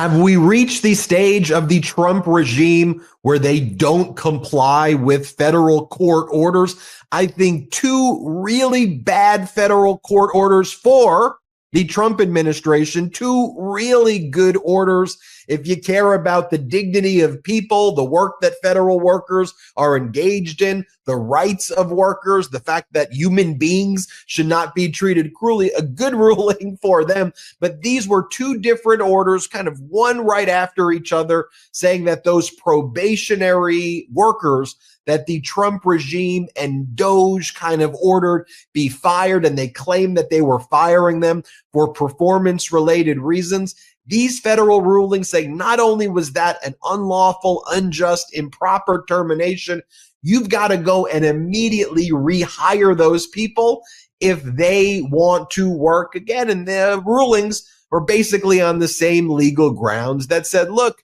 Have we reached the stage of the Trump regime where they don't comply with federal court orders? I think two really bad federal court orders for the Trump administration, two really good orders. If you care about the dignity of people, the work that federal workers are engaged in, the rights of workers, the fact that human beings should not be treated cruelly, a good ruling for them. But these were two different orders, kind of one right after each other, saying that those probationary workers that the Trump regime and Doge kind of ordered be fired, and they claimed that they were firing them for performance-related reasons. These federal rulings say not only was that an unlawful, unjust, improper termination, you've got to go and immediately rehire those people if they want to work again. And the rulings were basically on the same legal grounds that said, look,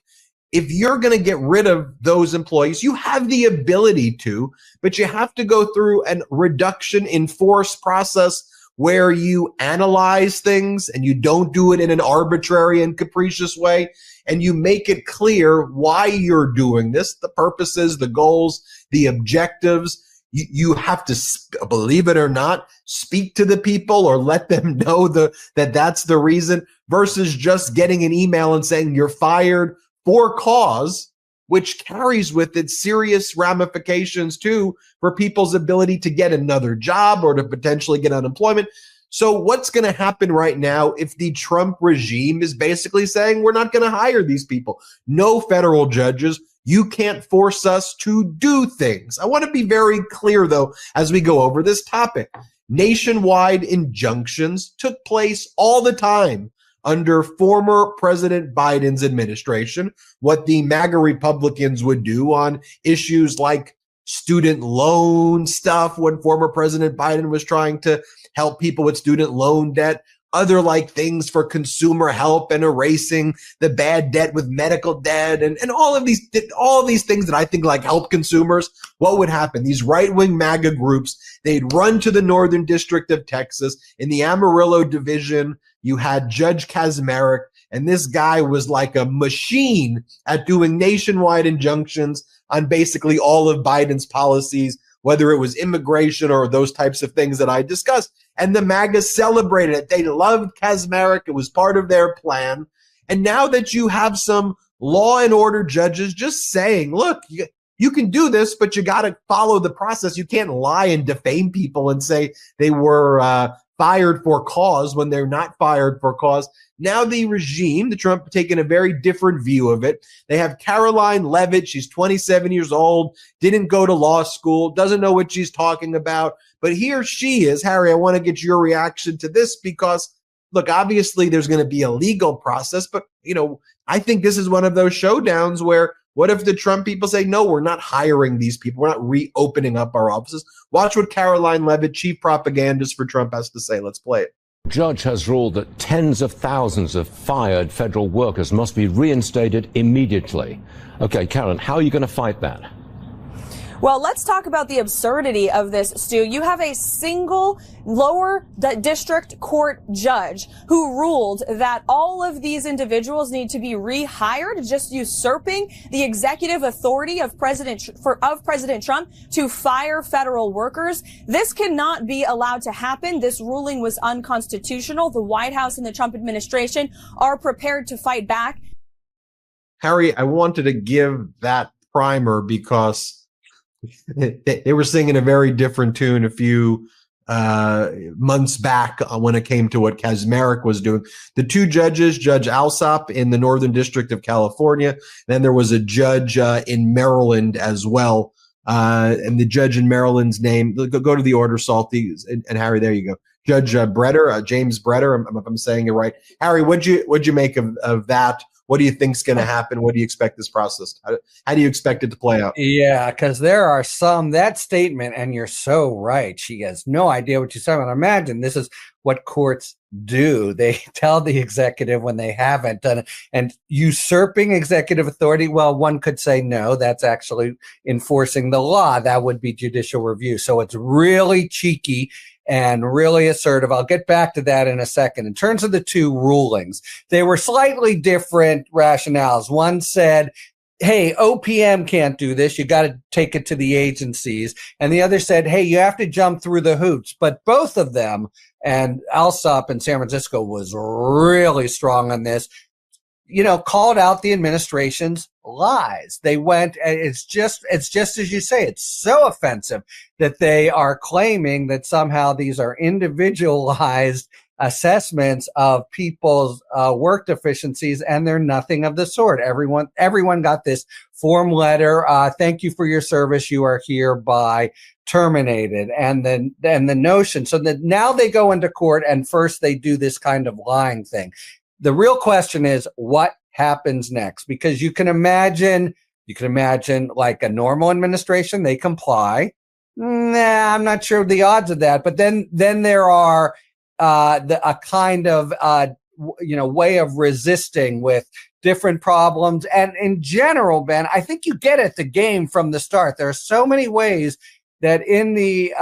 if you're going to get rid of those employees, you have the ability to, but you have to go through a reduction in force process where you analyze things and you don't do it in an arbitrary and capricious way, and you make it clear why you're doing this, the purposes, the goals, the objectives. You have to, believe it or not, speak to the people or let them know that that's the reason, versus just getting an email and saying you're fired for cause, which carries with it serious ramifications too for people's ability to get another job or to potentially get unemployment. So what's going to happen right now if the Trump regime is basically saying we're not going to hire these people? No federal judges. You can't force us to do things. I want to be very clear, though, as we go over this topic. Nationwide injunctions took place all the time under former President Biden's administration. What the MAGA Republicans would do on issues like student loan stuff when former President Biden was trying to help people with student loan debt, other like things for consumer help and erasing the bad debt with medical debt and all of these things that I think like help consumers. What would happen? These right-wing MAGA groups, they'd run to the Northern District of Texas. In the Amarillo division, you had Judge Kaczmarek, and this guy was like a machine at doing nationwide injunctions on basically all of Biden's policies, whether it was immigration or those types of things that I discussed. And the MAGA celebrated it. They loved Kaczmarek. It was part of their plan. And now that you have some law and order judges just saying, look, you can do this, but you got to follow the process. You can't lie and defame people and say they were fired for cause when they're not fired for cause. Now the regime, the Trump, taking a very different view of it. They have Caroline Levitt. She's 27 years old, didn't go to law school, doesn't know what she's talking about. But here she is. Harry, I want to get your reaction to this because, look, obviously there's going to be a legal process, but, I think this is one of those showdowns where what if the Trump people say, no, we're not hiring these people. We're not reopening up our offices. Watch what Caroline Levitt, chief propagandist for Trump, has to say. Let's play it. The judge has ruled that tens of thousands of fired federal workers must be reinstated immediately. Okay, Karen, how are you going to fight that? Well, let's talk about the absurdity of this, Stu. You have a single lower district court judge who ruled that all of these individuals need to be rehired, just usurping the executive authority of President Trump to fire federal workers. This cannot be allowed to happen. This ruling was unconstitutional. The White House and the Trump administration are prepared to fight back. Harry, I wanted to give that primer because they were singing a very different tune a few months back when it came to what Kaczmarek was doing. The two judges, Judge Alsop in the Northern District of California, then there was a judge in Maryland as well. And the judge in Maryland's name, go to the order, Salty, and Harry, there you go. Judge Bretter, James Bretter, if I'm saying it right. Harry, what'd you make of that? What do you think's going to happen? What do you expect this process? How do you expect it to play out? Yeah, because there are that statement, and you're so right. She has no idea what she's talking about. Imagine this is what courts do. They tell the executive when they haven't done it. And usurping executive authority, well, one could say, no, that's actually enforcing the law. That would be judicial review. So it's really cheeky. and really assertive. I'll get back to that in a second. In terms of the two rulings, they were slightly different rationales. One said, hey, OPM can't do this. You got to take it to the agencies. And the other said, hey, you have to jump through the hoops. But both of them, and Alsop in San Francisco was really strong on this, called out the administration's lies. They went, it's just as you say, it's so offensive that they are claiming that somehow these are individualized assessments of people's work deficiencies, and they're nothing of the sort. Everyone got this form letter. Thank you for your service. You are hereby terminated. And then the notion, so that now they go into court and first they do this kind of lying thing. The real question is what happens next? Because you can imagine like a normal administration, they comply. Nah, I'm not sure of the odds of that. But then there are a kind of way of resisting with different problems. And in general, Ben, I think you get at the game from the start. There are so many ways that in the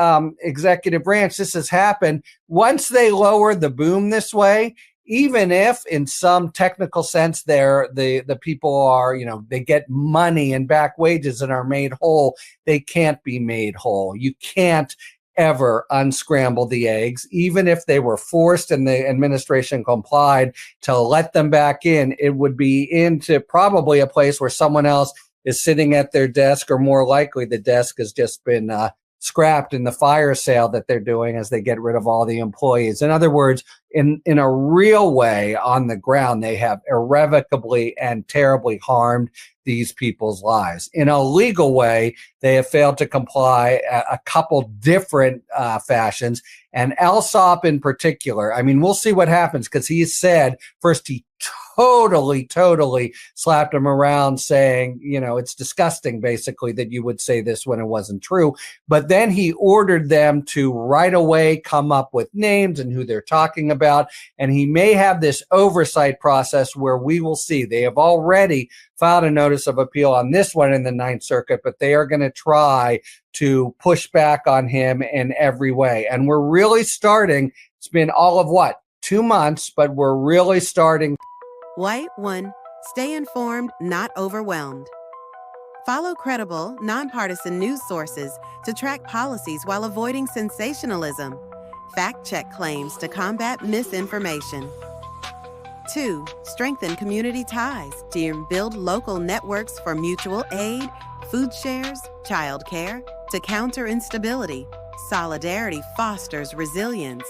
executive branch this has happened. Once they lower the boom this way, even if in some technical sense the people are, they get money and back wages and are made whole, they can't be made whole. You can't ever unscramble the eggs. Even if they were forced and the administration complied to let them back in, it would be into probably a place where someone else is sitting at their desk, or more likely the desk has just been scrapped in the fire sale that they're doing as they get rid of all the employees. In other words, in a real way on the ground, they have irrevocably and terribly harmed these people's lives. In a legal way, they have failed to comply a couple different fashions. And Alsop in particular, I mean, we'll see what happens, because he said first he totally slapped him around saying, it's disgusting basically that you would say this when it wasn't true. But then he ordered them to right away come up with names and who they're talking about. And he may have this oversight process where we will see. They have already filed a notice of appeal on this one in the Ninth Circuit, but they are going to try to push back on him in every way. And we're really starting, it's been all of 2 months, but we're really starting. White 1. Stay informed, not overwhelmed. Follow credible, nonpartisan news sources to track policies while avoiding sensationalism. Fact-check claims to combat misinformation. 2. Strengthen community ties to build local networks for mutual aid, food shares, childcare, to counter instability. Solidarity fosters resilience.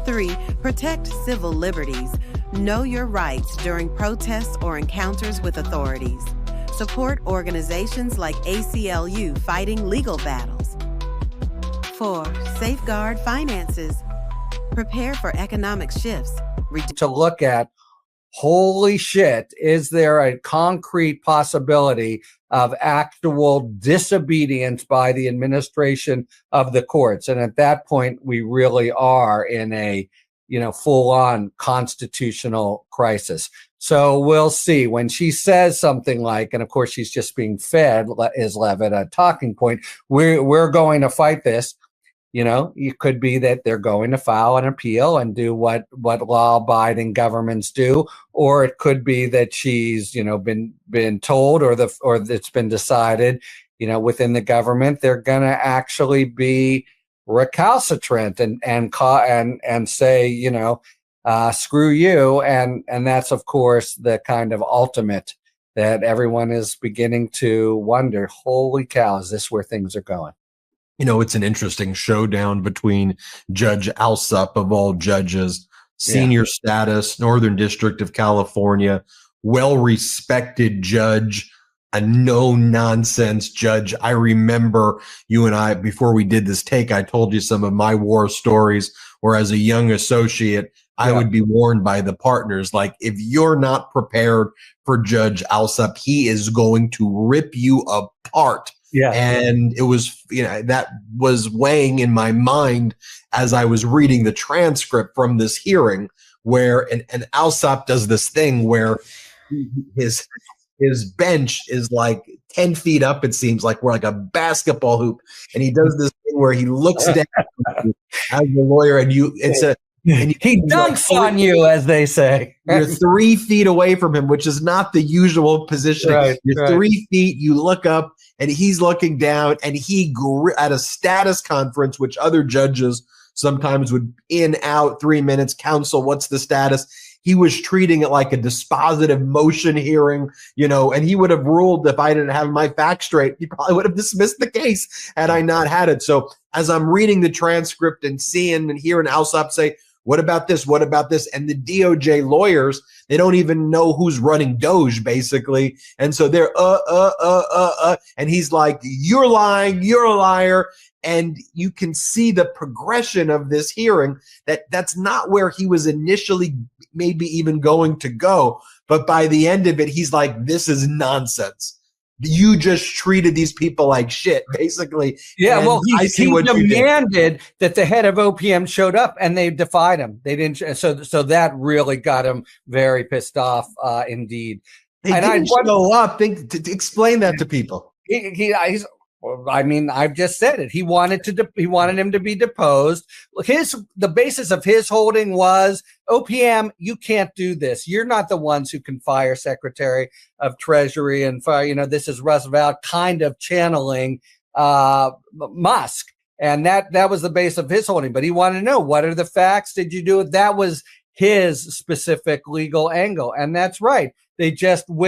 3. Protect civil liberties. Know your rights during protests or encounters with authorities. Support organizations like ACLU fighting legal battles. 4. Safeguard finances. Prepare for economic shifts. To look at, holy shit, is there a concrete possibility of actual disobedience by the administration of the courts? And at that point, we really are in a full-on constitutional crisis. So we'll see. When she says something like, and of course she's just being fed, is Levitt a talking point, we're going to fight this. It could be that they're going to file an appeal and do what law-abiding governments do, or it could be that she's been told, or it's been decided within the government they're going to actually be recalcitrant and say screw you, and that's of course the kind of ultimate that everyone is beginning to wonder, holy cow, is this where things are going? It's an interesting showdown between Judge Alsop, of all judges, senior status, Northern District of California, well-respected judge, a no-nonsense judge. I remember you and I, before we did this take, I told you some of my war stories where as a young associate, I would be warned by the partners, like, if you're not prepared for Judge Alsop, he is going to rip you apart. Yeah. And it was, that was weighing in my mind as I was reading the transcript from this hearing, where, and Alsop does this thing where his bench is like 10 feet up, it seems like we're like a basketball hoop. And he does this thing where he looks down as the lawyer and he dunks on you, as they say. You're 3 feet away from him, which is not the usual position. Right, You're 3 feet, you look up and he's looking down, and he at a status conference, which other judges sometimes would in, out, 3 minutes, counsel, what's the status? He was treating it like a dispositive motion hearing, and he would have ruled if I didn't have my facts straight. He probably would have dismissed the case had I not had it. So as I'm reading the transcript and seeing and hearing Alsop say, what about this? What about this? And the DOJ lawyers, they don't even know who's running Doge, basically. And so they're, and he's like, you're lying, you're a liar. And you can see the progression of this hearing that's not where he was initially maybe even going to go. But by the end of it, he's like, this is nonsense. You just treated these people like shit, basically. Yeah, well, he demanded that the head of OPM showed up, and they defied him. They didn't. So that really got him very pissed off, indeed. They didn't show up. Explain that to people. I've just said it. He wanted him to be deposed. The basis of his holding was, OPM, you can't do this. You're not the ones who can fire Secretary of Treasury and fire. This is Roosevelt kind of channeling Musk, and that was the base of his holding. But he wanted to know, what are the facts? Did you do it? That was his specific legal angle, and that's right. There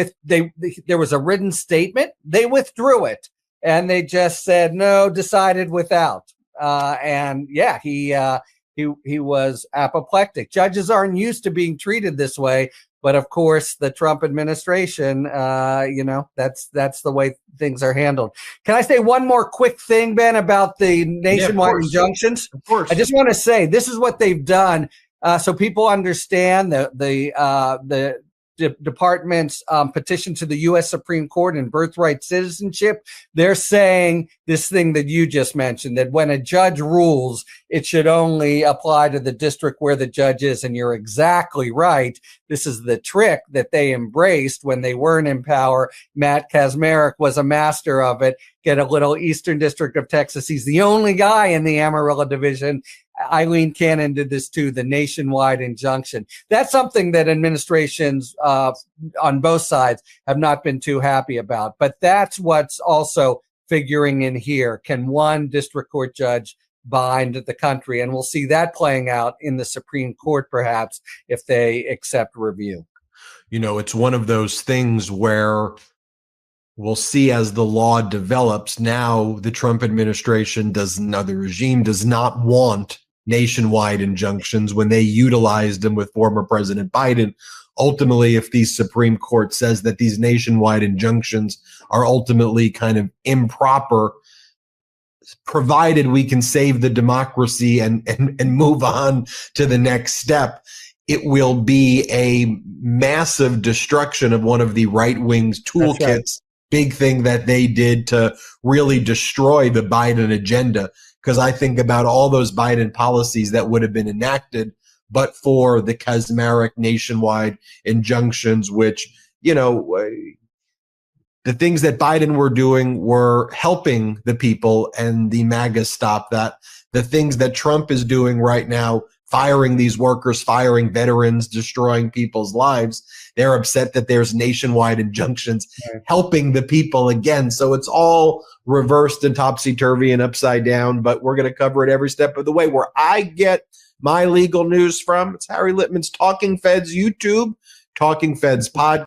was a written statement. They withdrew it. And they just said no, decided without. He was apoplectic. Judges aren't used to being treated this way, but of course, the Trump administration, that's the way things are handled. Can I say one more quick thing, Ben, about the nationwide injunctions? Of course. I just want to say this is what they've done, so people understand the department's petition to the U.S. Supreme Court and birthright citizenship. They're saying this thing that you just mentioned, that when a judge rules, it should only apply to the district where the judge is. And you're exactly right. This is the trick that they embraced when they weren't in power. Matt Kaczmarek was a master of it. Get a little Eastern District of Texas. He's the only guy in the Amarillo division. Eileen Cannon did this too, the nationwide injunction. That's something that administrations on both sides have not been too happy about. But that's what's also figuring in here. Can one district court judge bind the country? And we'll see that playing out in the Supreme Court, perhaps, if they accept review. It's one of those things where we'll see as the law develops. Now, the Trump administration the regime does not want nationwide injunctions when they utilized them with former President Biden. Ultimately, if the Supreme Court says that these nationwide injunctions are ultimately kind of improper, provided we can save the democracy and move on to the next step, it will be a massive destruction of one of the right wing's toolkits. Right. Big thing that they did to really destroy the Biden agenda. Because I think about all those Biden policies that would have been enacted, but for the Kaczmarek nationwide injunctions, which, the things that Biden were doing were helping the people, and the MAGA stopped that. The things that Trump is doing right now, firing these workers, firing veterans, destroying people's lives, they're upset that there's nationwide injunctions helping the people again. So it's all reversed and topsy-turvy and upside down, but we're going to cover it every step of the way. Where I get my legal news from, it's Harry Litman's Talking Feds YouTube, Talking Feds podcast.